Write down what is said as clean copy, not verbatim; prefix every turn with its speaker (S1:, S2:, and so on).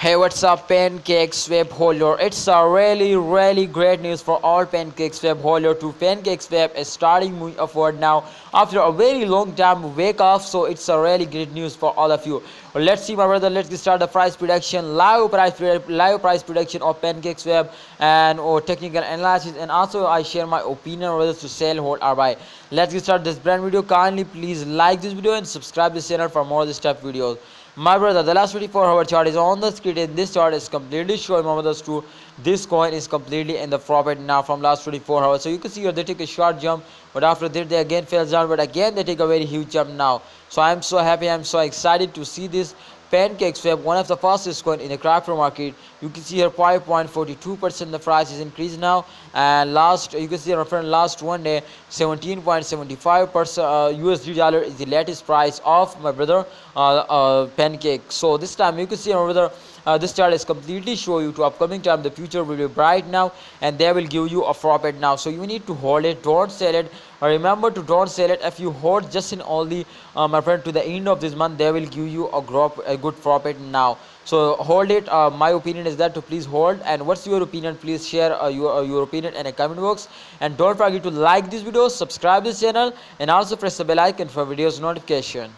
S1: Hey, what's up, Pancakeswap holder? It's a really great news for all Pancakeswap holder. To Pancakeswap is starting moving upward now after a very long time wake up. So it's a really great news for all of you. Well, let's see, my brother. Let's get start the price prediction, live price prediction of Pancakeswap and or technical analysis, and also I share my opinion whether to sell, hold, or buy. Let's get start this brand video. Kindly please like this video and subscribe this channel for more this type videos. My brother, the last 24-hour chart is on the screen, and this chart is completely showing my brothers to this coin is completely in the profit now from last 24 hours. So you can see here they take a short jump, but after that they again fell down, but again they take a very huge jump now. So I'm so happy, I'm so excited to see this Pancakeswap, one of the fastest coin in the crypto market. You can see here 5.42% the price is increased now, and last you can see here from last one day 17.75% USD dollar is the latest price of my brother Pancake. So this time you can see my brother this chart is completely show you to upcoming time the future will be bright now, and they will give you a profit now. So you need to hold it, don't sell it. Remember to don't sell it. If you hold just in only my friend to the end of this month, they will give you a good profit now. So hold it. My opinion is that to please hold. And what's your opinion? Please share your opinion in a comment box, and don't forget to like this video, subscribe this channel, and also press the bell icon for videos notification.